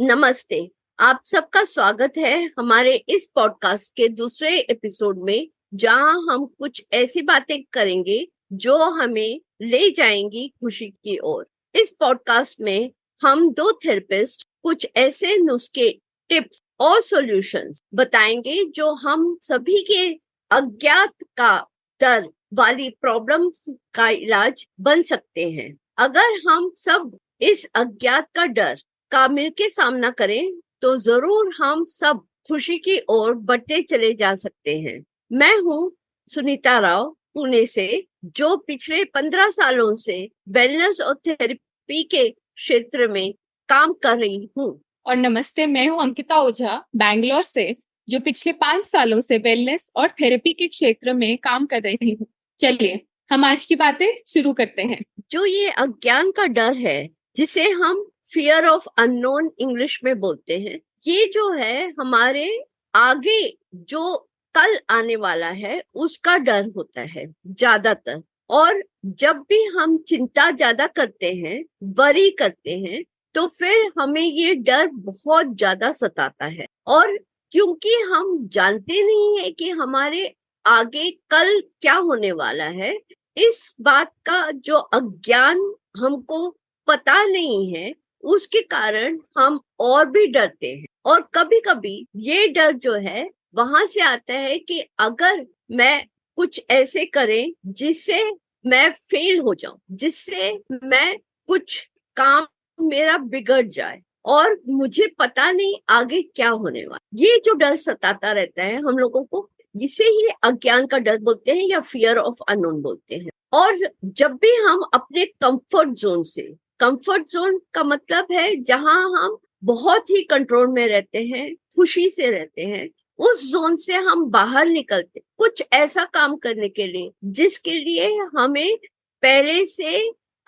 नमस्ते। आप सबका स्वागत है हमारे इस पॉडकास्ट के दूसरे एपिसोड में, जहां हम कुछ ऐसी बातें करेंगे जो हमें ले जाएंगी खुशी की ओर। इस पॉडकास्ट में हम दो थेरेपिस्ट कुछ ऐसे नुस्खे, टिप्स और सॉल्यूशंस बताएंगे जो हम सभी के अज्ञात का डर वाली प्रॉब्लम्स का इलाज बन सकते हैं। अगर हम सब इस अज्ञात का डर का मिलके सामना करें तो जरूर हम सब खुशी की ओर बढ़ते चले जा सकते हैं। मैं हूँ सुनीता राव, पुणे से, जो पिछले 15 सालों से वेलनेस और थेरेपी के क्षेत्र में काम कर रही हूँ। और नमस्ते, मैं हूं अंकिता ओझा, बैंगलोर से, जो पिछले 5 सालों से वेलनेस और थेरेपी के क्षेत्र में काम कर रही हूँ। चलिए हम आज की बातें शुरू करते हैं। जो ये अज्ञान का डर है, जिसे हम फियर ऑफ अननोन इंग्लिश में बोलते हैं, ये जो है हमारे आगे जो कल आने वाला है उसका डर होता है ज्यादातर। और जब भी हम चिंता ज्यादा करते हैं, वरी करते हैं, तो फिर हमें ये डर बहुत ज्यादा सताता है। और क्योंकि हम जानते नहीं है कि हमारे आगे कल क्या होने वाला है, इस बात का जो अज्ञान हमको पता नहीं है, उसके कारण हम और भी डरते हैं। और कभी कभी ये डर जो है वहां से आता है कि अगर मैं कुछ ऐसे करें जिससे मैं फेल हो जाऊं, जिससे मैं कुछ काम मेरा बिगड़ जाए और मुझे पता नहीं आगे क्या होने वाला। ये जो डर सताता रहता है हम लोगों को, इसे ही अज्ञान का डर बोलते हैं या फियर ऑफ अननोन बोलते हैं। और जब भी हम अपने कंफर्ट जोन से, कंफर्ट जोन का मतलब है जहां हम बहुत ही कंट्रोल में रहते हैं, खुशी से रहते हैं, उस जोन से हम बाहर निकलते कुछ ऐसा काम करने के लिए जिसके लिए हमें पहले से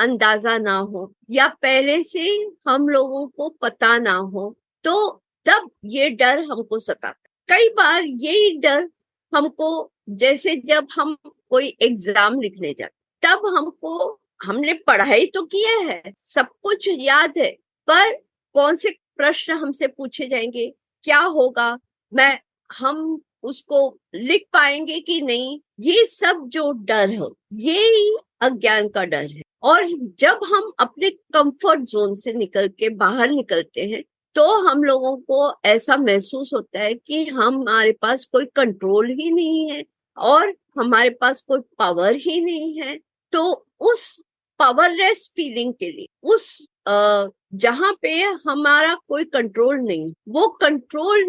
अंदाजा ना हो या पहले से हम लोगों को पता ना हो, तो तब ये डर हमको सताता। कई बार यही डर हमको, जैसे जब हम कोई एग्जाम लिखने जाते, तब हमको, हमने पढ़ाई तो किया है, सब कुछ याद है, पर कौन से प्रश्न हमसे पूछे जाएंगे, क्या होगा, मैं हम उसको लिख पाएंगे कि नहीं, ये सब जो डर हो, ये ही अज्ञान का डर है। और जब हम अपने कंफर्ट जोन से निकल के बाहर निकलते हैं, तो हम लोगों को ऐसा महसूस होता है कि हमारे पास कोई कंट्रोल ही नहीं है और हमारे पास कोई पावर ही नहीं है। तो उस पावरलेस फीलिंग के लिए, उस जहां पे हमारा कोई कंट्रोल नहीं, वो कंट्रोल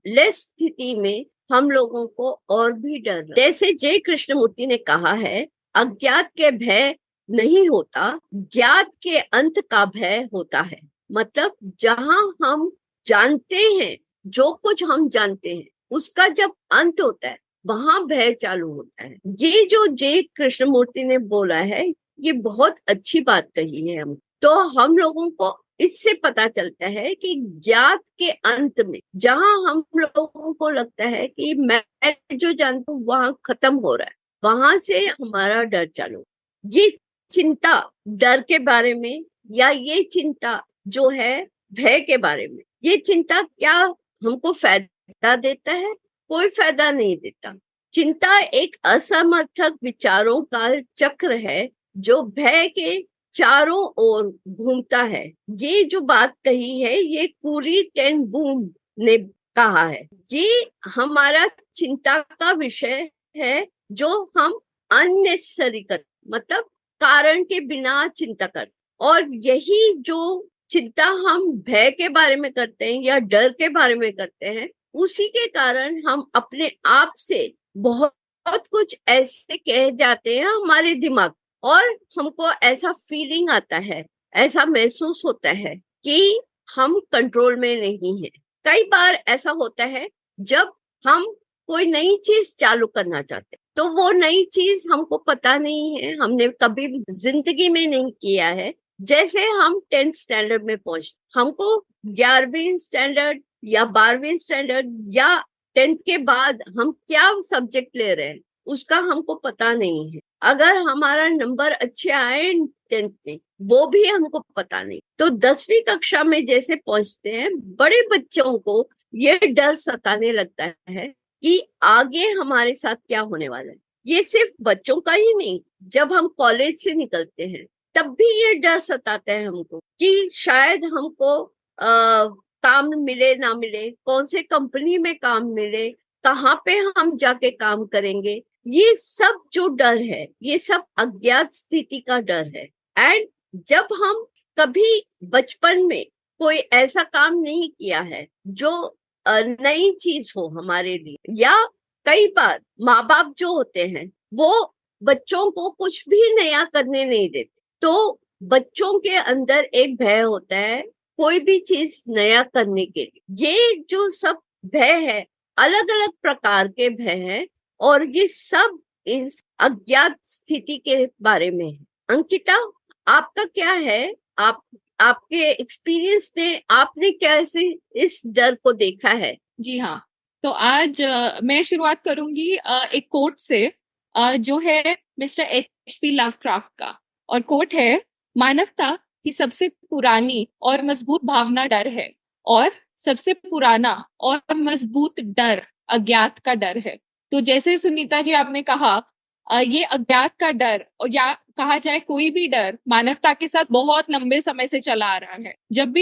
लेस स्थिति में हम लोगों को और भी डर, जैसे जय कृष्णमूर्ति ने कहा है, अज्ञात के भय नहीं होता, ज्ञात के अंत का भय होता है। मतलब जहां हम जानते हैं, जो कुछ हम जानते हैं, उसका जब अंत होता है, वहां भय चालू होता है। ये जो जय कृष्णमूर्ति ने बोला है, ये बहुत अच्छी बात कही है। हम लोगों को इससे पता चलता है कि ज्ञात के अंत में जहां हम लोगों को लगता है कि मैं जो जानता हूँ वहां खत्म हो रहा है, वहां से हमारा डर चालू। ये चिंता डर के बारे में, या ये चिंता जो है भय के बारे में, ये चिंता क्या हमको फायदा देता है? कोई फायदा नहीं देता। चिंता एक असमर्थक विचारों का चक्र है जो भय के चारों ओर घूमता है। ये जो बात कही है, ये पूरी टेन बूम ने कहा है। ये हमारा चिंता का विषय है जो हम अननेसेसरी कर, मतलब कारण के बिना चिंता कर। और यही जो चिंता हम भय के बारे में करते हैं या डर के बारे में करते हैं, उसी के कारण हम अपने आप से बहुत कुछ ऐसे कह जाते हैं हमारे दिमाग, और हमको ऐसा फीलिंग आता है, ऐसा महसूस होता है कि हम कंट्रोल में नहीं है। कई बार ऐसा होता है जब हम कोई नई चीज चालू करना चाहते, तो वो नई चीज हमको पता नहीं है, हमने कभी जिंदगी में नहीं किया है। जैसे हम 10th स्टैंडर्ड में पहुंचे, हमको 11वीं स्टैंडर्ड या 12वीं स्टैंडर्ड या 10th के बाद हम क्या सब्जेक्ट ले रहे हैं, उसका हमको पता नहीं है। अगर हमारा नंबर अच्छे आए 10th में, वो भी हमको पता नहीं। तो 10वीं कक्षा में जैसे पहुंचते हैं, बड़े बच्चों को ये डर सताने लगता है कि आगे हमारे साथ क्या होने वाला है। ये सिर्फ बच्चों का ही नहीं, जब हम कॉलेज से निकलते हैं तब भी ये डर सताता है हमको कि शायद हमको काम मिले ना मिले, कौन से कंपनी में काम मिले, कहाँ पे हम जाके काम करेंगे। ये सब जो डर है, ये सब अज्ञात स्थिति का डर है। एंड जब हम कभी बचपन में कोई ऐसा काम नहीं किया है जो नई चीज हो हमारे लिए, या कई बार माँ बाप जो होते हैं वो बच्चों को कुछ भी नया करने नहीं देते, तो बच्चों के अंदर एक भय होता है कोई भी चीज नया करने के लिए। ये जो सब भय है, अलग अलग प्रकार के भय हैं, और ये सब इस अज्ञात स्थिति के बारे में है। अंकिता, आपका क्या है? आपके एक्सपीरियंस में आपने कैसे इस डर को देखा है? जी हाँ, तो आज मैं शुरुआत करूंगी एक कोट से, जो है मिस्टर H.P. लवक्राफ्ट का। और कोट है, मानवता की सबसे पुरानी और मजबूत भावना डर है, और सबसे पुराना और मजबूत डर अज्ञात का डर है। तो जैसे सुनीता जी आपने कहा, ये अज्ञात का डर, और या कहा जाए कोई भी डर, मानवता के साथ बहुत लंबे समय से चला आ रहा है। जब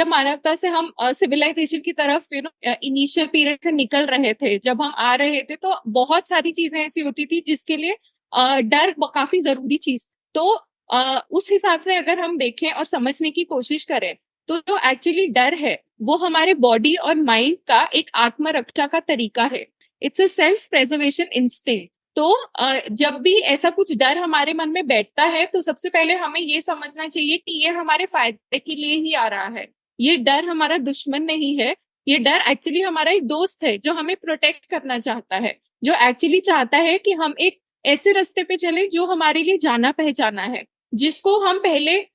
मानवता से हम सिविलाइजेशन की तरफ इनिशियल पीरियड से निकल रहे थे, जब हम आ रहे थे, तो बहुत सारी चीजें ऐसी होती थी जिसके लिए डर काफी जरूरी चीज। तो उस हिसाब से अगर हम देखें और समझने की कोशिश करें, तो जो एक्चुअली डर है वो हमारे बॉडी और माइंड का एक आत्मरक्षा का तरीका है। It's a self preservation instinct. तो जब भी ऐसा कुछ डर हमारे मन में बैठता है, तो सबसे पहले हमें ये समझना चाहिए कि ये हमारे फायदे के लिए ही आ रहा है। ये डर हमारा दुश्मन नहीं है। ये डर एक्चुअली हमारा एक दोस्त है जो हमें प्रोटेक्ट करना चाहता है, जो एक्चुअली चाहता है कि हम एक ऐसे रास्ते पे चले जो हमारे लिए जाना पहचाना है, जिसको हम पहले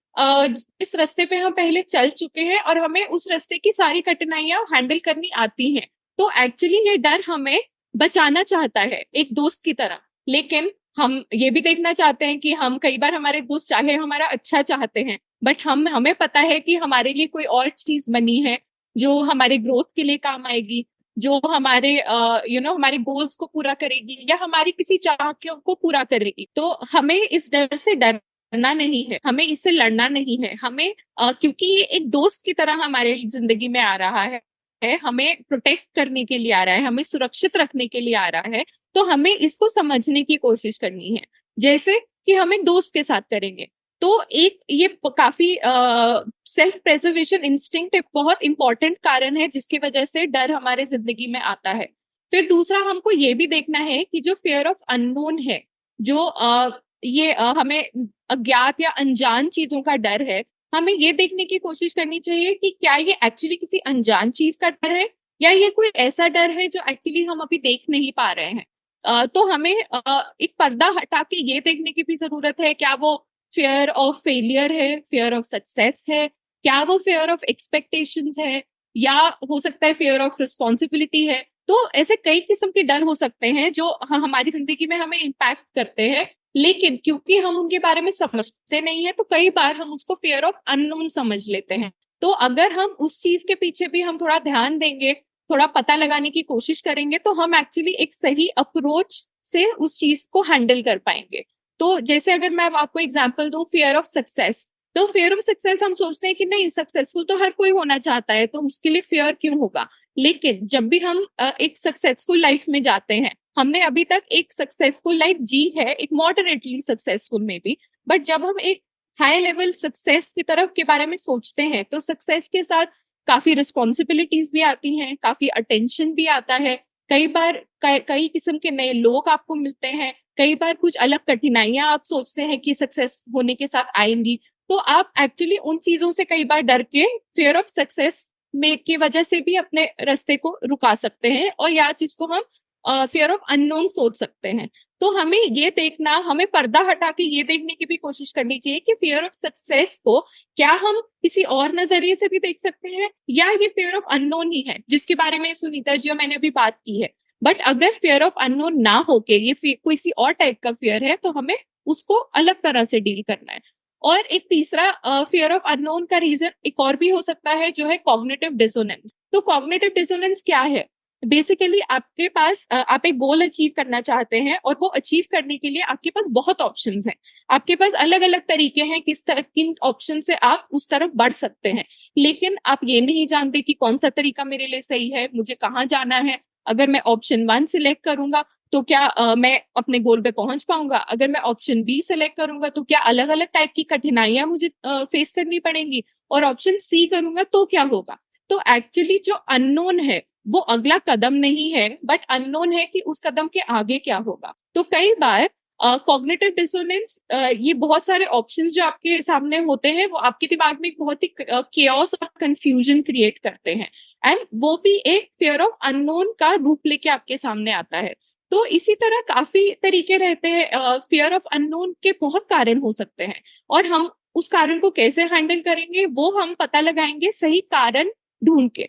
इस रास्ते पे हम पहले चल चुके हैं, और हमें उस रास्ते की सारी कठिनाइयां हैंडल करनी आती हैं। तो एक्चुअली ये डर हमें बचाना चाहता है एक दोस्त की तरह। लेकिन हम ये भी देखना चाहते हैं कि हम कई बार हमारे दोस्त चाहे हमारा अच्छा चाहते हैं, बट हमें पता है कि हमारे लिए कोई और चीज बनी है जो हमारे ग्रोथ के लिए काम आएगी, जो हमारे हमारे गोल्स को पूरा करेगी, या हमारी किसी चाह को पूरा करेगी। तो हमें इस डर से डरना नहीं है, हमें इससे लड़ना नहीं है। हमें क्योंकि ये एक दोस्त की तरह हमारे जिंदगी में आ रहा है, हमें प्रोटेक्ट करने के लिए आ रहा है, हमें सुरक्षित रखने के लिए आ रहा है, तो हमें इसको समझने की कोशिश करनी है, जैसे कि हम एक दोस्त के साथ करेंगे। तो एक ये काफी सेल्फ प्रेजर्वेशन इंस्टिंक्ट एक बहुत इंपॉर्टेंट कारण है जिसकी वजह से डर हमारे जिंदगी में आता है। फिर दूसरा, हमको ये भी देखना है कि जो फियर ऑफ अननोन है, जो हमें अज्ञात या अनजान चीजों का डर है, हमें ये देखने की कोशिश करनी चाहिए कि क्या ये एक्चुअली किसी अनजान चीज का डर है, या ये कोई ऐसा डर है जो एक्चुअली हम अभी देख नहीं पा रहे हैं। तो हमें एक पर्दा हटा के ये देखने की भी जरूरत है, क्या वो फियर ऑफ फेलियर है, फियर ऑफ सक्सेस है, क्या वो फियर ऑफ एक्सपेक्टेशंस है, या हो सकता है फियर ऑफ रिस्पॉन्सिबिलिटी है। तो ऐसे कई किस्म के डर हो सकते हैं जो हमारी जिंदगी में हमें इम्पैक्ट करते हैं, लेकिन क्योंकि हम उनके बारे में समझते नहीं है, तो कई बार हम उसको फियर ऑफ अननोन समझ लेते हैं। तो अगर हम उस चीज के पीछे भी हम थोड़ा ध्यान देंगे, थोड़ा पता लगाने की कोशिश करेंगे, तो हम एक्चुअली एक सही अप्रोच से उस चीज को हैंडल कर पाएंगे। तो जैसे अगर मैं आपको एग्जांपल दूं, फियर ऑफ सक्सेस, तो फियर ऑफ सक्सेस हम सोचते हैं कि नहीं, सक्सेसफुल तो हर कोई होना चाहता है, तो उसके लिए फियर क्यों होगा। लेकिन जब भी हम एक सक्सेसफुल लाइफ में जाते हैं, हमने अभी तक एक सक्सेसफुल लाइफ जी है, एक मॉडरेटली सक्सेसफुल में भी, बट जब हम एक हाई लेवल सक्सेस की तरफ के बारे में सोचते हैं, तो सक्सेस के साथ काफी रिस्पॉन्सिबिलिटीज भी आती हैं, काफी अटेंशन भी आता है, कई बार कई किस्म के नए लोग आपको मिलते हैं, कई बार कुछ अलग कठिनाइयां आप सोचते हैं कि सक्सेस होने के साथ आएंगी। तो आप एक्चुअली उन चीजों से कई बार डर के फियर ऑफ सक्सेस में की वजह से भी अपने रास्ते को रुका सकते हैं, और या चीज को हम फियर ऑफ अननोन सोच सकते हैं। तो हमें ये देखना, हमें पर्दा हटा के ये देखने की भी कोशिश करनी चाहिए कि फियर ऑफ सक्सेस को क्या हम किसी और नजरिए से भी देख सकते हैं, या ये फियर ऑफ अननोन ही है जिसके बारे में सुनीता जी और मैंने अभी बात की है। बट अगर फियर ऑफ अननोन ना होके ये किसी और टाइप का फियर है तो हमें उसको अलग तरह से डील करना है। और एक तीसरा फियर ऑफ अननोन का रीजन एक और भी हो सकता है, जो है कॉग्निटिव डिसोनेंस। तो कॉग्निटिव डिसोनेंस क्या है? बेसिकली आपके पास आप एक गोल अचीव करना चाहते हैं और वो अचीव करने के लिए आपके पास बहुत ऑप्शंस हैं। आपके पास अलग अलग तरीके हैं किस तरह किन ऑप्शन से आप उस तरफ बढ़ सकते हैं, लेकिन आप ये नहीं जानते कि कौन सा तरीका मेरे लिए सही है, मुझे कहाँ जाना है। अगर मैं ऑप्शन 1 सिलेक्ट करूंगा तो क्या मैं अपने गोल पे पहुंच पाऊंगा? अगर मैं ऑप्शन बी सिलेक्ट करूंगा तो क्या अलग अलग टाइप की कठिनाइयां मुझे फेस करनी पड़ेंगी? और ऑप्शन सी करूंगा तो क्या होगा? तो एक्चुअली जो अननोन है वो अगला कदम नहीं है, बट अननोन है कि उस कदम के आगे क्या होगा। तो कई बार कॉग्निटिव डिसोनेंस, ये बहुत सारे ऑप्शंस जो आपके सामने होते हैं वो आपके दिमाग में एक बहुत ही केओस और कंफ्यूजन क्रिएट करते हैं, एंड वो भी एक फियर ऑफ अननोन का रूप लेके आपके सामने आता है। तो इसी तरह काफी तरीके रहते हैं, फियर ऑफ अननोन के बहुत कारण हो सकते हैं, और हम उस कारण को कैसे हैंडल करेंगे वो हम पता लगाएंगे सही कारण ढूंढ के।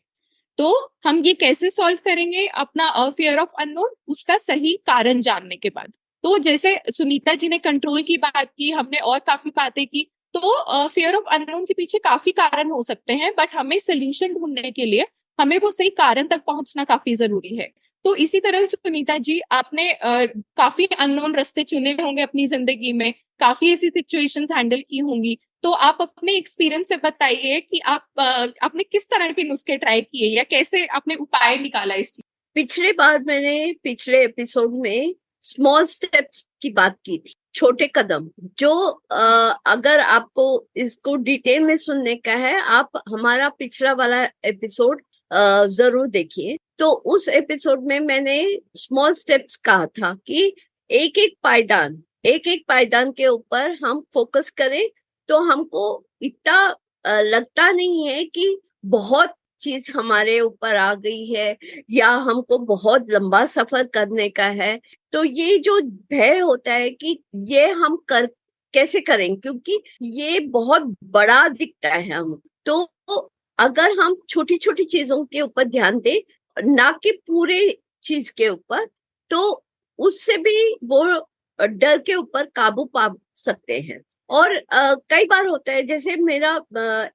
तो हम ये कैसे सॉल्व करेंगे अपना फियर ऑफ अननोन? उसका सही कारण जानने के बाद। तो जैसे सुनीता जी ने कंट्रोल की बात की, हमने और काफी बातें की, तो फियर ऑफ अननोन के पीछे काफी कारण हो सकते हैं, बट हमें सोल्यूशन ढूंढने के लिए हमें वो सही कारण तक पहुंचना काफी जरूरी है। तो इसी तरह सुनीता जी, आपने काफी अननोन रास्ते चुने होंगे अपनी जिंदगी में, काफी ऐसी सिचुएशंस हैंडल की होंगी। तो आप अपने एक्सपीरियंस से बताइए कि आपने किस तरह के नुस्खे ट्राई किए या कैसे आपने उपाय निकाला इस चीज। पिछले बार मैंने पिछले एपिसोड में स्मॉल स्टेप्स की बात की थी, छोटे कदम, जो अगर आपको इसको डिटेल में सुनने का है, आप हमारा पिछला वाला एपिसोड जरूर देखिए। तो उस एपिसोड में मैंने स्मॉल स्टेप्स कहा था कि एक एक पायदान के ऊपर हम फोकस करें तो हमको इतना लगता नहीं है कि बहुत चीज हमारे ऊपर आ गई है या हमको बहुत लंबा सफर करने का है। तो ये जो भय होता है कि ये हम कर कैसे करें, क्योंकि ये बहुत बड़ा दिखता है हम। तो अगर हम छोटी छोटी चीजों के ऊपर ध्यान दें, ना कि पूरे चीज के ऊपर, तो उससे भी वो डर के ऊपर काबू पा सकते हैं। और कई बार होता है, जैसे मेरा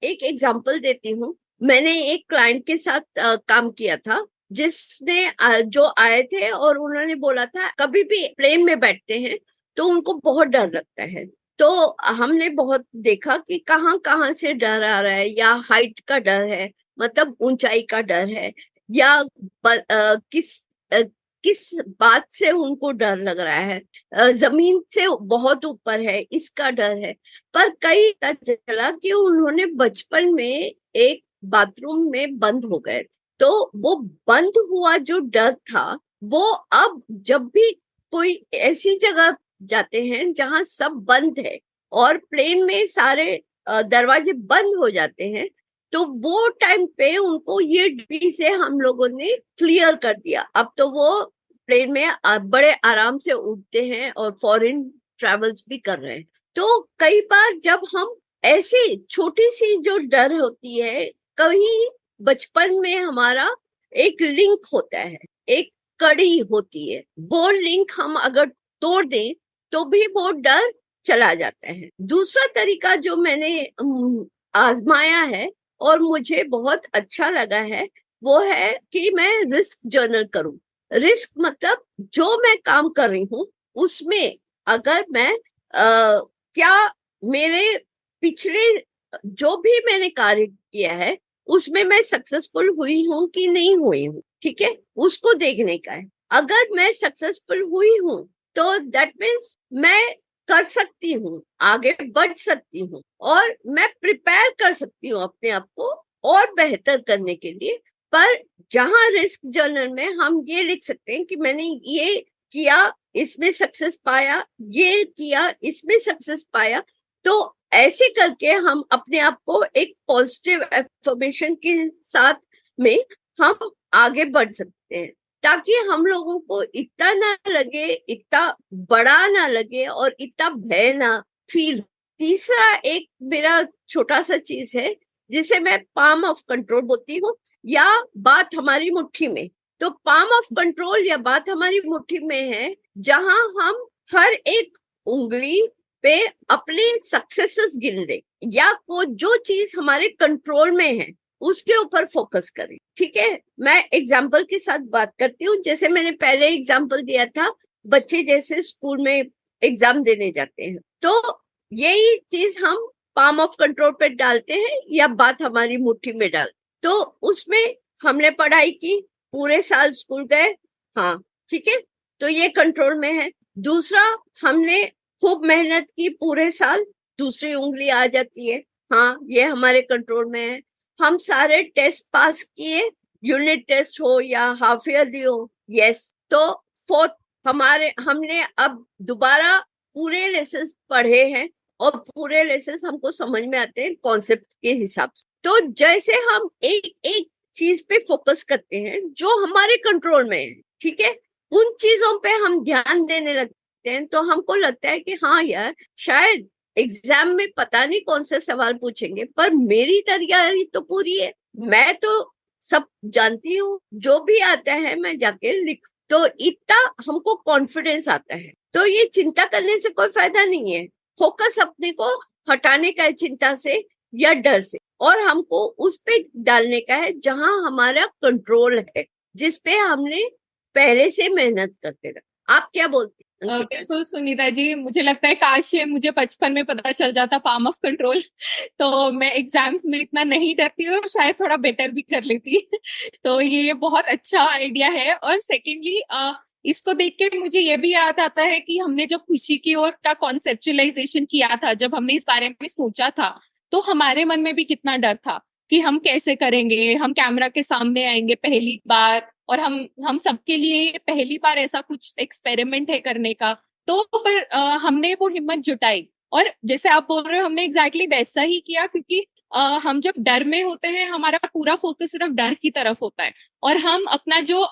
एक एग्जांपल देती हूँ। मैंने एक क्लाइंट के साथ काम किया था, जिसने जो आए थे और उन्होंने बोला था कभी भी प्लेन में बैठते हैं तो उनको बहुत डर लगता है। तो हमने बहुत देखा कि कहाँ कहाँ से डर आ रहा है, या हाइट का डर है, मतलब ऊंचाई का डर है, या किस किस बात से उनको डर लग रहा है, जमीन से बहुत ऊपर है इसका डर है। पर कई पता चला कि उन्होंने बचपन में एक बाथरूम में बंद हो गए। तो वो बंद हुआ जो डर था, वो अब जब भी कोई ऐसी जगह जाते हैं जहां सब बंद है और प्लेन में सारे दरवाजे बंद हो जाते हैं, तो वो टाइम पे उनको ये डर से हम लोगों ने क्लियर कर दिया। अब तो वो प्लेन में बड़े आराम से उड़ते हैं और फॉरेन ट्रेवल्स भी कर रहे हैं। तो कई बार जब हम ऐसी छोटी सी जो डर होती है, कहीं बचपन में हमारा एक लिंक होता है, एक कड़ी होती है, वो लिंक हम अगर तोड़ दें तो भी वो डर चला जाता है। दूसरा तरीका जो मैंने आजमाया है और मुझे बहुत अच्छा लगा है, वो है कि मैं रिस्क जर्नल करूं। रिस्क मतलब जो मैं काम कर रही हूँ उसमें अगर मैं क्या मेरे पिछले जो भी मैंने कार्य किया है उसमें मैं सक्सेसफुल हुई हूँ कि नहीं हुई हूँ, ठीक है, उसको देखने का है। अगर मैं सक्सेसफुल हुई हूँ तो दैट मीन्स मैं कर सकती हूँ, आगे बढ़ सकती हूँ, और मैं प्रिपेयर कर सकती हूँ अपने आप को और बेहतर करने के लिए। पर जहां रिस्क जर्नल में हम ये लिख सकते हैं कि मैंने ये किया, इसमें सक्सेस पाया, ये किया, इसमें सक्सेस पाया, तो ऐसे करके हम अपने आप को एक पॉजिटिव एफर्मेशन के साथ में हम आगे बढ़ सकते हैं, ताकि हम लोगों को इतना ना लगे, इतना बड़ा ना लगे और इतना भय ना फील। तीसरा एक मेरा छोटा सा चीज है जिसे मैं पाम ऑफ कंट्रोल बोलती हूँ, या बात हमारी मुट्ठी में। तो पाम ऑफ कंट्रोल या बात हमारी मुट्ठी में है, जहां हम हर एक उंगली पे अपने सक्सेसेस गिन ले, या वो जो चीज हमारे कंट्रोल में है उसके ऊपर फोकस करें। ठीक है, मैं एग्जाम्पल के साथ बात करती हूँ। जैसे मैंने पहले एग्जाम्पल दिया था, बच्चे जैसे स्कूल में एग्जाम देने जाते हैं, तो यही चीज हम पाम ऑफ कंट्रोल पे डालते हैं या बात हमारी मुट्ठी में डाल। तो उसमें हमने पढ़ाई की, पूरे साल स्कूल गए, हाँ ठीक है, तो ये कंट्रोल में है। दूसरा, हमने खूब मेहनत की पूरे साल, दूसरी उंगली आ जाती है, हाँ ये हमारे कंट्रोल में है। हम सारे टेस्ट पास किए, यूनिट टेस्ट हो या हाफ ईयरली हो, यस। तो फोर्थ, हमने अब दोबारा पूरे लेसन पढ़े हैं और पूरे लेसन हमको समझ में आते हैं कॉन्सेप्ट के हिसाब से। तो जैसे हम एक एक चीज पे फोकस करते हैं जो हमारे कंट्रोल में है, ठीक है, उन चीजों पे हम ध्यान देने लगते हैं, तो हमको लगता है कि हाँ यार, शायद एग्जाम में पता नहीं कौन से सवाल पूछेंगे, पर मेरी तैयारी तो पूरी है, मैं तो सब जानती हूँ, जो भी आता है मैं जाके लिख। तो इतना हमको कॉन्फिडेंस आता है। तो ये चिंता करने से कोई फायदा नहीं है, फोकस अपने को हटाने का है चिंता से या डर से, और हमको उस पे डालने का है जहां हमारा कंट्रोल है, जिसपे हमने पहले से मेहनत करते रहा। आप क्या बोलते हैं अंकिता? बिल्कुल सुनीता जी, मुझे लगता है काश ये मुझे बचपन में पता चल जाता पाम ऑफ कंट्रोल, तो मैं एग्जाम्स में इतना नहीं डरती और शायद थोड़ा बेटर भी कर लेती। तो ये बहुत अच्छा आइडिया है। और सेकेंडली इसको देख के मुझे ये भी याद आता है कि हमने जब खुशी की ओर का कॉन्सेप्चुअलाइजेशन किया था, जब हमने इस बारे में सोचा था, तो हमारे मन में भी कितना डर था कि हम कैसे करेंगे, हम कैमरा के सामने आएंगे पहली बार, और हम सबके लिए पहली बार ऐसा कुछ एक्सपेरिमेंट है करने का। तो पर हमने वो हिम्मत जुटाई, और जैसे आप बोल रहे हो हमने एग्जैक्टली वैसा ही किया, क्योंकि हम जब डर में होते हैं हमारा पूरा फोकस सिर्फ डर की तरफ होता है, और हम अपना जो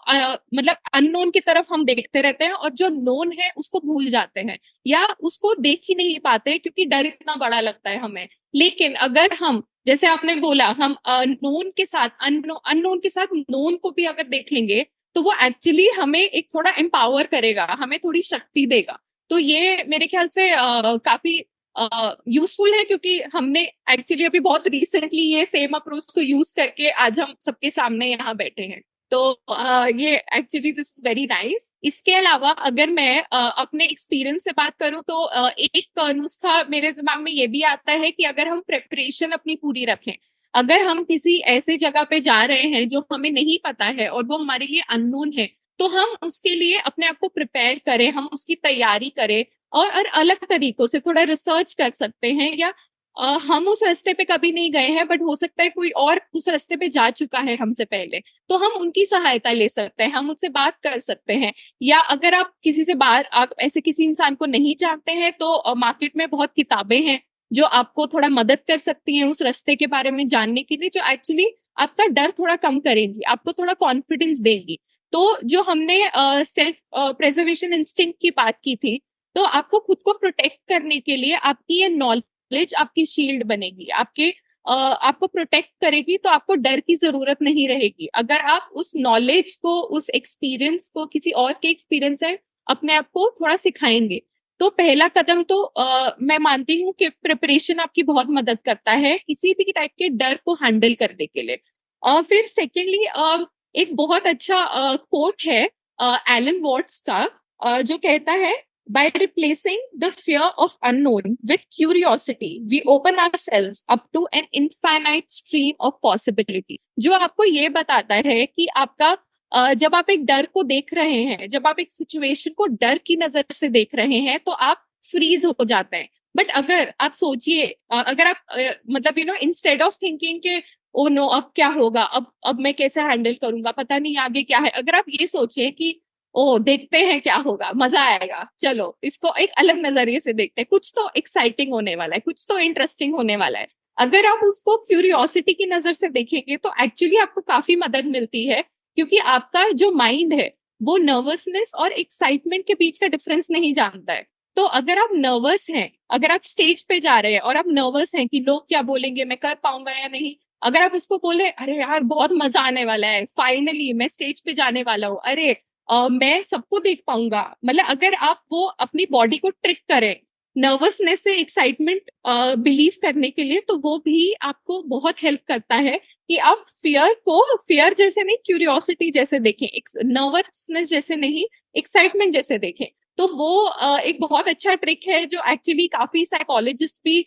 मतलब अननोन की तरफ हम देखते रहते हैं, और जो नोन है उसको भूल जाते हैं या उसको देख ही नहीं पाते क्योंकि डर इतना बड़ा लगता है हमें। लेकिन अगर हम, जैसे आपने बोला, हम नोन के साथ अननोन के साथ नोन को भी अगर देखेंगे, तो वो एक्चुअली हमें एक थोड़ा एम्पावर करेगा, हमें थोड़ी शक्ति देगा। तो ये मेरे ख्याल से काफी यूजफुल है, क्योंकि हमने एक्चुअली अभी बहुत रिसेंटली ये सेम अप्रोच को यूज करके आज हम सबके सामने यहाँ बैठे हैं। तो ये actually this is very nice. इसके अलावा अगर मैं अपने एक्सपीरियंस से बात करूं, तो एक नुस्खा मेरे दिमाग में ये भी आता है कि अगर हम प्रिपरेशन अपनी पूरी रखें, अगर हम किसी ऐसे जगह पे जा रहे हैं जो हमें नहीं पता है और वो हमारे लिए अननोन है, तो हम उसके लिए अपने आप को प्रिपेयर करें, हम उसकी तैयारी करें, और अलग तरीकों से थोड़ा रिसर्च कर सकते हैं, या हम उस रास्ते पे कभी नहीं गए हैं बट हो सकता है कोई और उस रास्ते पे जा चुका है हमसे पहले, तो हम उनकी सहायता ले सकते हैं, हम उनसे बात कर सकते हैं। या अगर आप किसी से बात, आप ऐसे किसी इंसान को नहीं जानते हैं, तो मार्केट में बहुत किताबें हैं जो आपको थोड़ा मदद कर सकती हैं उस रास्ते के बारे में जानने के लिए, जो एक्चुअली आपका डर थोड़ा कम करेंगी, आपको थोड़ा कॉन्फिडेंस देंगी। तो जो हमने सेल्फ प्रिजर्वेशन इंस्टिंक्ट की बात की थी, तो आपको खुद को प्रोटेक्ट करने के लिए आपकी ये नॉलेज आपकी शील्ड बनेगी, आपको प्रोटेक्ट करेगी, तो आपको डर की जरूरत नहीं रहेगी अगर आप उस नॉलेज को, उस एक्सपीरियंस को किसी और के एक्सपीरियंस से अपने आप को थोड़ा सिखाएंगे। तो पहला कदम तो मैं मानती हूँ कि प्रिपरेशन आपकी बहुत मदद करता है किसी भी टाइप के डर को हैंडल करने के लिए। और फिर सेकेंडली एक बहुत अच्छा कोट है एलन वॉट्स का, जो कहता है, by replacing the fear of unknown with curiosity, we open ourselves up to an infinite stream of possibility। जो आपको ये बताता है कि आपका जब आप एक डर को देख रहे हैं, जब आप एक सिचुएशन को डर की नजर से देख रहे हैं, तो आप फ्रीज हो जाते हैं। बट अगर आप सोचिए, अगर आप मतलब इंस्टेड ऑफ थिंकिंग के ओ नो अब क्या होगा, अब मैं कैसे हैंडल करूंगा, पता नहीं आगे क्या है, अगर आप ये सोचे कि ओ देखते हैं क्या होगा, मजा आएगा, चलो इसको एक अलग नजरिए से देखते हैं, कुछ तो एक्साइटिंग होने वाला है, कुछ तो इंटरेस्टिंग होने वाला है, अगर आप उसको क्यूरियोसिटी की नजर से देखेंगे, तो एक्चुअली आपको काफी मदद मिलती है, क्योंकि आपका जो माइंड है वो नर्वसनेस और एक्साइटमेंट के बीच का डिफरेंस नहीं जानता है। तो अगर आप नर्वस हैं, अगर आप स्टेज पे जा रहे हैं और आप नर्वस हैं कि लोग क्या बोलेंगे, मैं कर पाऊंगा या नहीं, अगर आप उसको बोले अरे यार बहुत मजा आने वाला है, फाइनली मैं स्टेज पे जाने वाला हूँ, अरे मैं सबको देख पाऊंगा, मतलब अगर आप वो अपनी बॉडी को ट्रिक करें नर्वसनेस से एक्साइटमेंट बिलीव करने के लिए, तो वो भी आपको बहुत हेल्प करता है कि आप फियर को फियर जैसे नहीं, क्यूरियोसिटी जैसे देखें, नर्वसनेस जैसे नहीं, एक्साइटमेंट जैसे देखें। तो वो एक बहुत अच्छा ट्रिक है जो एक्चुअली काफी साइकोलॉजिस्ट भी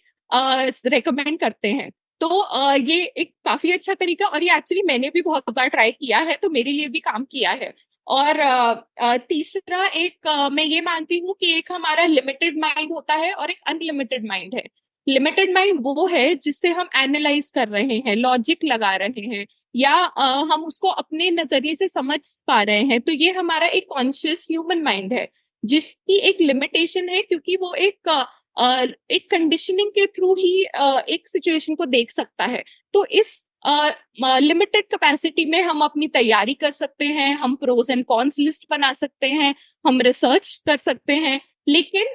रेकमेंड करते हैं। तो ये एक काफी अच्छा तरीका, और ये एक्चुअली मैंने भी बहुत बार ट्राई किया है, तो मेरे लिए भी काम किया है। और तीसरा एक मैं ये मानती हूँ कि एक हमारा लिमिटेड माइंड होता है और एक अनलिमिटेड माइंड है। लिमिटेड माइंड वो है जिससे हम एनालाइज कर रहे हैं, लॉजिक लगा रहे हैं, या हम उसको अपने नजरिए से समझ पा रहे हैं, तो ये हमारा एक कॉन्शियस ह्यूमन माइंड है, जिसकी एक लिमिटेशन है, क्योंकि वो एक कंडीशनिंग के थ्रू ही एक सिचुएशन को देख सकता है। तो इस लिमिटेड कैपेसिटी में हम अपनी तैयारी कर सकते हैं, हम प्रोज एंड कॉन्स लिस्ट बना सकते हैं, हम रिसर्च कर सकते हैं। लेकिन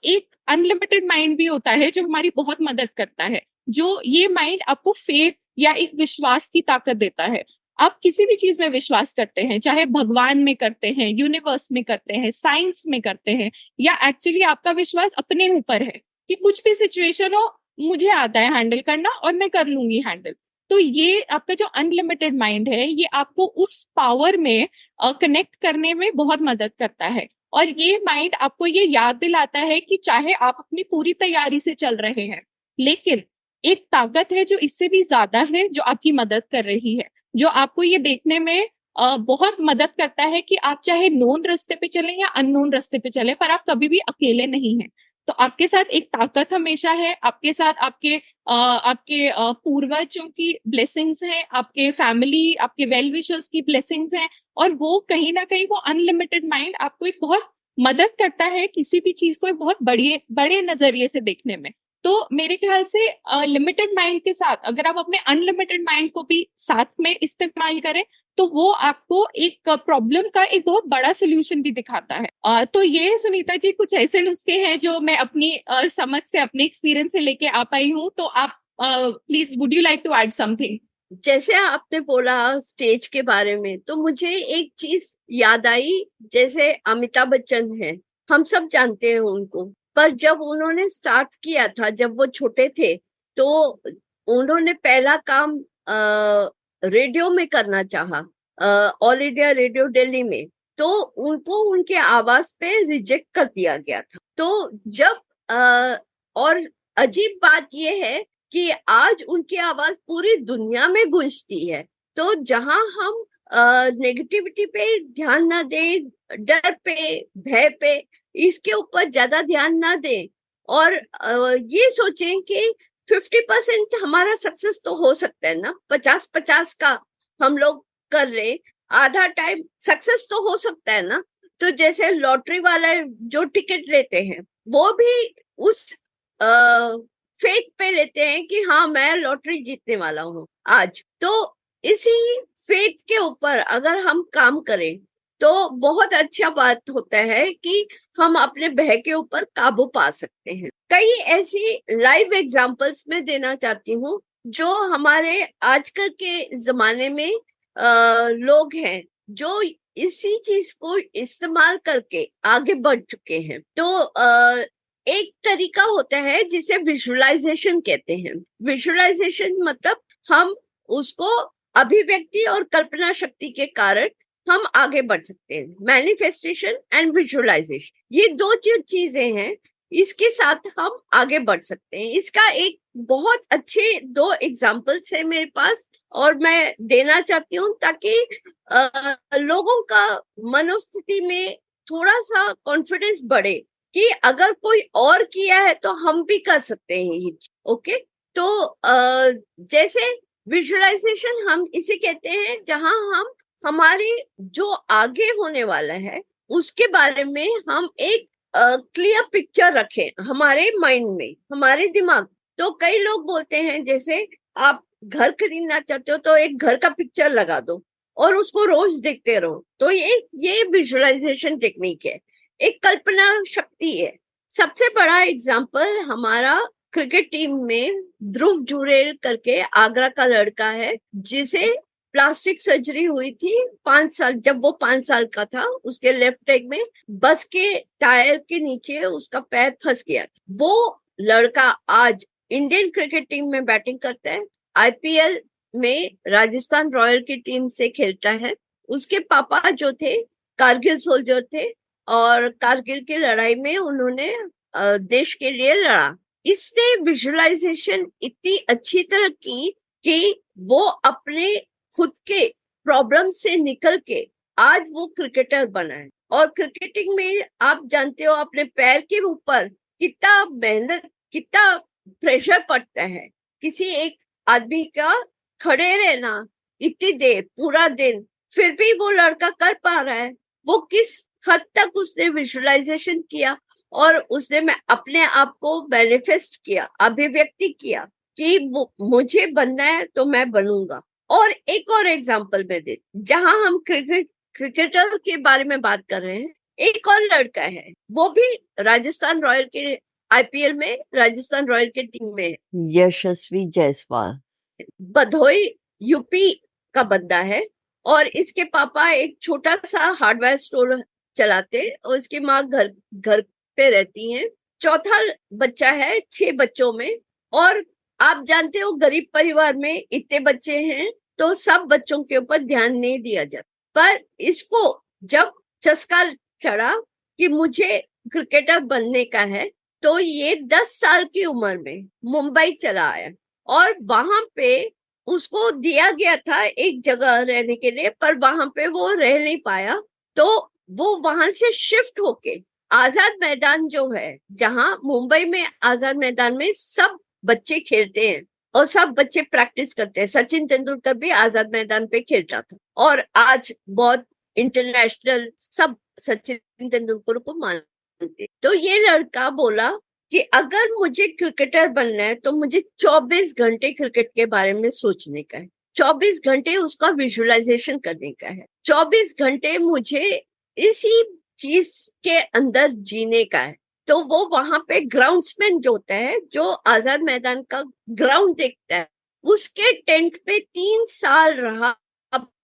एक अनलिमिटेड माइंड भी होता है जो हमारी बहुत मदद करता है, जो ये माइंड आपको फेथ या एक विश्वास की ताकत देता है। आप किसी भी चीज में विश्वास करते हैं, चाहे भगवान में करते हैं, यूनिवर्स में करते हैं, साइंस में करते हैं, या एक्चुअली आपका विश्वास अपने ऊपर है कि कुछ भी सिचुएशन हो मुझे आता है हैंडल करना और मैं कर लूंगी हैंडल। तो ये आपका जो अनलिमिटेड माइंड है, ये आपको उस पावर में कनेक्ट करने में बहुत मदद करता है। और ये माइंड आपको ये याद दिलाता है कि चाहे आप अपनी पूरी तैयारी से चल रहे हैं, लेकिन एक ताकत है जो इससे भी ज्यादा है, जो आपकी मदद कर रही है, जो आपको ये देखने में बहुत मदद करता है कि आप चाहे नोन रास्ते पे चलें या अननोन रास्ते पे चलें, पर आप कभी भी अकेले नहीं हैं। तो आपके साथ एक ताकत हमेशा है, आपके साथ आपके पूर्वजों की ब्लेसिंग्स हैं, आपके फैमिली, आपके वेल विशर्स की ब्लेसिंग्स हैं, और वो कहीं ना कहीं वो अनलिमिटेड माइंड आपको एक बहुत मदद करता है किसी भी चीज को एक बहुत बड़े बड़े नजरिए से देखने में। तो मेरे ख्याल से लिमिटेड माइंड के साथ अगर आप अपने अनलिमिटेड माइंड को भी साथ में इस्तेमाल करें, तो वो आपको एक प्रॉब्लम का एक बहुत बड़ा सोल्यूशन भी दिखाता है। तो ये सुनीता जी कुछ ऐसे नुस्खे हैं जो मैं अपनी समझ से, अपने एक्सपीरियंस से लेके आ पाई हूँ। तो आप please would you like to add something? जैसे आपने बोला स्टेज के बारे में, तो मुझे एक चीज याद आई। जैसे अमिताभ बच्चन है, हम सब जानते हैं उनको, पर जब उन्होंने स्टार्ट किया था, जब वो छोटे थे, तो उन्होंने पहला काम रेडियो में करना चाहा, ऑल इंडिया रेडियो दिल्ली में। तो उनको उनके आवाज पे रिजेक्ट कर दिया गया था। तो जब और अजीब बात यह है कि आज उनकी आवाज पूरी दुनिया में गूंजती है। तो जहां हम नेगेटिविटी पे ध्यान ना दें, डर पे, भय पे, इसके ऊपर ज्यादा ध्यान ना दें, और ये सोचें कि 50% हमारा सक्सेस तो हो सकता है ना, 50-50 का हम लोग कर रहे, आधा टाइम सक्सेस तो हो सकता है ना। तो जैसे लॉटरी वाले जो टिकट लेते हैं, वो भी उस फेथ पे लेते हैं कि हाँ मैं लॉटरी जीतने वाला हूँ आज। तो इसी फेथ के ऊपर अगर हम काम करें तो बहुत अच्छा बात होता है कि हम अपने भय के ऊपर काबू पा सकते हैं। कई ऐसी लाइव एग्जांपल्स में देना चाहती हूँ जो हमारे आजकल के जमाने में लोग हैं जो इसी चीज को इस्तेमाल करके आगे बढ़ चुके हैं। तो एक तरीका होता है जिसे विजुअलाइजेशन कहते हैं। विजुअलाइजेशन मतलब हम उसको अभिव्यक्ति और कल्पना शक्ति के कारण हम आगे बढ़ सकते हैं। मैनिफेस्टेशन एंड विजुअलाइजेशन, ये दो जो चीजें हैं, इसके साथ हम आगे बढ़ सकते हैं। इसका एक बहुत अच्छे 2 एग्जाम्पल्स है मेरे पास, और मैं देना चाहती हूँ ताकि लोगों का मनोस्थिति में थोड़ा सा कॉन्फिडेंस बढ़े कि अगर कोई और किया है तो हम भी कर सकते हैं ये। ओके, तो जैसे विजुअलाइजेशन हम इसे कहते हैं जहां हम हमारे जो आगे होने वाला है उसके बारे में हम एक क्लियर पिक्चर रखें हमारे माइंड में, हमारे दिमाग। तो कई लोग बोलते हैं जैसे आप घर खरीदना चाहते हो तो एक घर का पिक्चर लगा दो और उसको रोज देखते रहो। तो ये विजुअलाइजेशन टेक्निक है, एक कल्पना शक्ति है। सबसे बड़ा एग्जाम्पल हमारा क्रिकेट टीम में ध्रुव जुरेल करके आगरा का लड़का है, जिसे प्लास्टिक सर्जरी हुई थी 5 साल, जब वो 5 साल का था। उसके लेफ्ट लेग में बस के टायर के नीचे उसका पैर फंस गया। वो लड़का आज इंडियन क्रिकेट टीम में बैटिंग करता है, आईपीएल में राजस्थान रॉयल की टीम से खेलता है। उसके पापा जो थे कारगिल सोल्जर थे, और कारगिल की लड़ाई में उन्होंने देश के लिए लड़ा। इसने विजुअलाइजेशन इतनी अच्छी तरह की कि वो अपने खुद के प्रॉब्लम से निकल के आज वो क्रिकेटर बना है। और क्रिकेटिंग में आप जानते हो अपने पैर के ऊपर कितना मेहनत, कितना प्रेशर पड़ता है। किसी एक आदमी का खड़े रहना इतनी देर, पूरा दिन, फिर भी वो लड़का कर पा रहा है। वो किस हद तक उसने विजुअलाइजेशन किया और उसने मैं अपने आप को मैनिफेस्ट किया, अभिव्यक्ति किया कि मुझे बनना है तो मैं बनूंगा। और एक और एग्जांपल में दे, जहां हम क्रिकेटर के बारे में बात कर रहे हैं, एक और लड़का है, वो भी राजस्थान रॉयल के आईपीएल में राजस्थान रॉयल की टीम में है, यशस्वी जायसवाल। बधोई यूपी का बंदा है, और इसके पापा एक छोटा सा हार्डवेयर स्टोर चलाते और इसकी माँ घर पे रहती हैं। चौथा बच्चा है 6 बच्चों में। और आप जानते हो गरीब परिवार में इतने बच्चे हैं तो सब बच्चों के ऊपर ध्यान नहीं दिया जाता, पर इसको जब चस्का चढ़ा कि मुझे क्रिकेटर बनने का है, तो ये 10 साल की उम्र में मुंबई चला आया। और वहां पे उसको दिया गया था एक जगह रहने के लिए, पर वहां पे वो रह नहीं पाया, तो वो वहां से शिफ्ट होके आजाद मैदान जो है, जहां मुंबई में आजाद मैदान में सब बच्चे खेलते हैं और सब बच्चे प्रैक्टिस करते हैं। सचिन तेंदुलकर भी आजाद मैदान पे खेलता था, और आज बहुत इंटरनेशनल सब सचिन तेंदुलकर को मानते। तो ये लड़का बोला कि अगर मुझे क्रिकेटर बनना है तो मुझे 24 घंटे क्रिकेट के बारे में सोचने का है, 24 घंटे उसका विजुअलाइजेशन करने का है, 24 घंटे मुझे इसी चीज के अंदर जीने का है। तो वो वहां पे ग्राउंड्समैन जो होता है, जो आजाद मैदान का ग्राउंड देखता है, उसके टेंट पे 3 साल रहा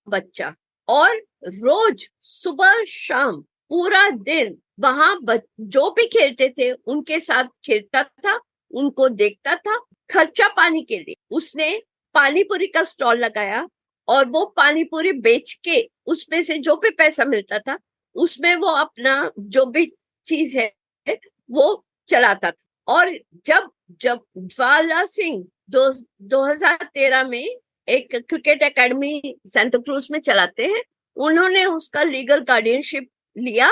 बच्चा, और रोज सुबह शाम पूरा दिन वहां जो भी खेलते थे उनके साथ खेलता था, उनको देखता था। खर्चा पानी के लिए उसने पानी पूरी का स्टॉल लगाया, और वो पानी पूरी बेच के उसमें से जो भी पैसा मिलता था उसमें वो अपना जो भी चीज है वो चलाता था। और जब जब ज्वाला सिंह 2013 में एक क्रिकेट एकेडमी सेंटा क्रूज में चलाते हैं, उन्होंने उसका लीगल गार्डियनशिप लिया,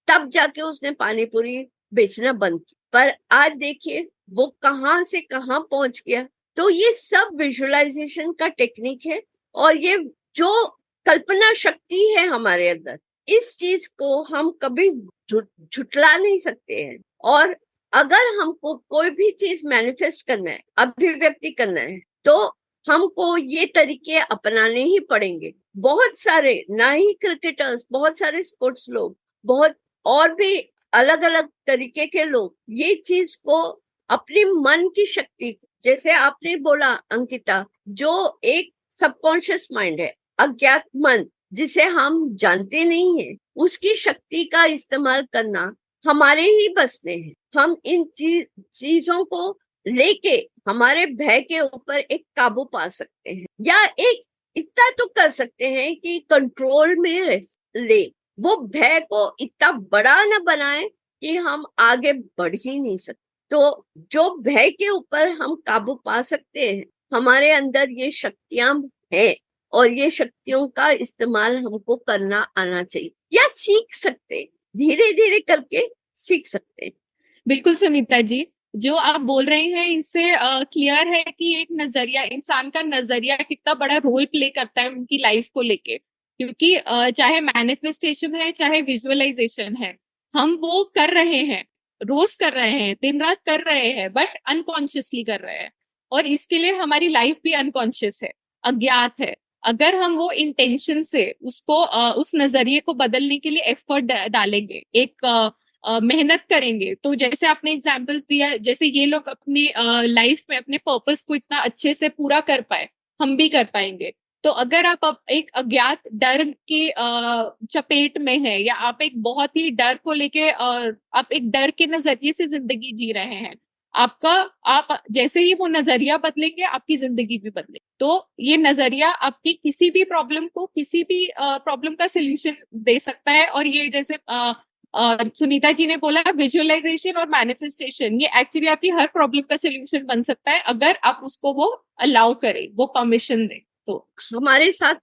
तब जाके उसने पानी पूरी बेचना बंद किया। पर आज देखिए वो कहां से कहां पहुंच गया। तो ये सब विजुअलाइजेशन का टेक्निक है, और ये जो कल्पना शक्ति है हमारे अंदर, इस चीज को हम कभी झुटला नहीं सकते हैं। और अगर हमको कोई भी चीज मैनिफेस्ट करना है, अभिव्यक्ति करना है, तो हमको ये तरीके अपनाने ही पड़ेंगे। बहुत सारे, ना ही क्रिकेटर्स, बहुत सारे स्पोर्ट्स लोग, बहुत और भी अलग अलग तरीके के लोग ये चीज को अपनी मन की शक्ति, जैसे आपने बोला अंकिता, जो एक सबकॉन्शियस माइंड है, अज्ञात मन, जिसे हम जानते नहीं है, उसकी शक्ति का इस्तेमाल करना हमारे ही बस में है। हम इन चीजों को लेके हमारे भय के ऊपर एक काबू पा सकते हैं, या एक इतना तो कर सकते हैं कि कंट्रोल में ले, वो भय को इतना बड़ा न बनाए कि हम आगे बढ़ ही नहीं सकते। तो जो भय के ऊपर हम काबू पा सकते हैं, हमारे अंदर ये शक्तियां हैं, और ये शक्तियों का इस्तेमाल हमको करना आना चाहिए, या सीख सकते, धीरे धीरे करके सीख सकते। बिल्कुल सुनीता जी, जो आप बोल रहे हैं इससे क्लियर है कि एक नजरिया, इंसान का नजरिया कितना बड़ा रोल प्ले करता है उनकी लाइफ को लेके। क्योंकि चाहे मैनिफेस्टेशन है, चाहे विजुअलाइजेशन है, हम वो कर रहे हैं, रोज कर रहे हैं, दिन रात कर रहे हैं, बट अनकॉन्शियसली कर रहे हैं। और इसके लिए हमारी लाइफ भी अनकॉन्शियस है, अज्ञात है। अगर हम वो इंटेंशन से उसको उस नजरिए को बदलने के लिए एफर्ट डालेंगे, एक मेहनत करेंगे, तो जैसे आपने एग्जाम्पल दिया, जैसे ये लोग अपनी लाइफ में अपने पर्पस को इतना अच्छे से पूरा कर पाए, हम भी कर पाएंगे। तो अगर आप अब एक अज्ञात डर के चपेट में है, या आप एक बहुत ही डर को लेके आप एक डर के नजरिए से जिंदगी जी रहे हैं, आपका आप जैसे ही वो नजरिया बदलेंगे, आपकी जिंदगी भी बदलेगी। तो ये नजरिया आपकी किसी भी प्रॉब्लम को, किसी भी प्रॉब्लम का सोल्यूशन दे सकता है। और ये जैसे सुनीता जी ने बोला, विजुअलाइजेशन और मैनिफेस्टेशन, ये एक्चुअली आपकी हर प्रॉब्लम का सोल्यूशन बन सकता है, अगर आप उसको वो अलाउ करें, वो परमिशन दें। तो हमारे साथ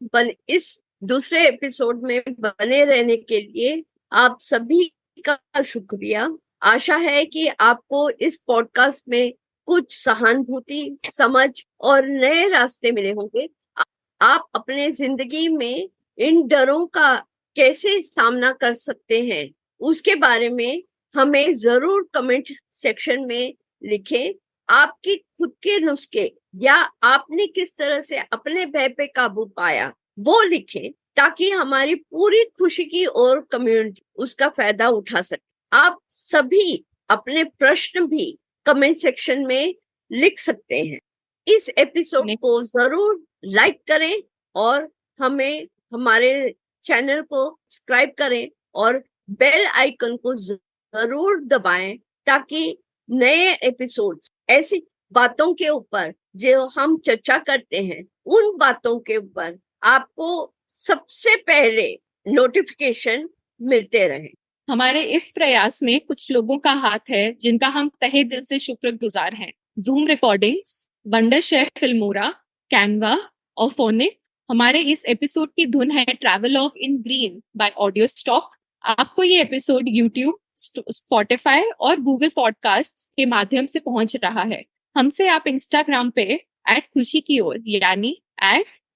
इस दूसरे एपिसोड में बने रहने के लिए आप सभी का शुक्रिया। आशा है कि आपको इस पॉडकास्ट में कुछ सहानुभूति, समझ और नए रास्ते मिले होंगे। आप अपने जिंदगी में इन डरों का कैसे सामना कर सकते हैं, उसके बारे में हमें जरूर कमेंट सेक्शन में लिखें। आपकी खुद के नुस्खे या आपने किस तरह से अपने भय पे काबू पाया, वो लिखें, ताकि हमारी पूरी खुशी की और कम्युनिटी उसका फायदा उठा सके। आप सभी अपने प्रश्न भी कमेंट सेक्शन में लिख सकते हैं। इस एपिसोड को जरूर लाइक करें और हमें हमारे चैनल को सब्सक्राइब करें और बेल आइकन को जरूर दबाएं, ताकि नए एपिसोड्स ऐसी बातों के ऊपर जो हम चर्चा करते हैं, उन बातों के ऊपर आपको सबसे पहले नोटिफिकेशन मिलते रहे। हमारे इस प्रयास में कुछ लोगों का हाथ है, जिनका हम तहे दिल से शुक्रगुजार हैं। Zoom recordings, Wondershare Filmora, Canva और फोनिक। हमारे इस एपिसोड की धुन है travelogue in green by audio stock. आपको ये एपिसोड यूट्यूब, स्पॉटिफाई और गूगल पॉडकास्ट के माध्यम से पहुंच रहा है। हमसे आप इंस्टाग्राम पे @खुशी की ओर, यानी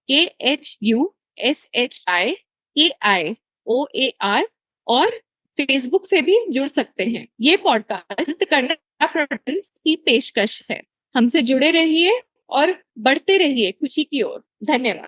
KHUSHIKIOAR, और फेसबुक से भी जुड़ सकते हैं। ये पॉडकास्ट करना प्रोडक्ट्स की पेशकश है। हमसे जुड़े रहिए और बढ़ते रहिए खुशी की ओर। धन्यवाद।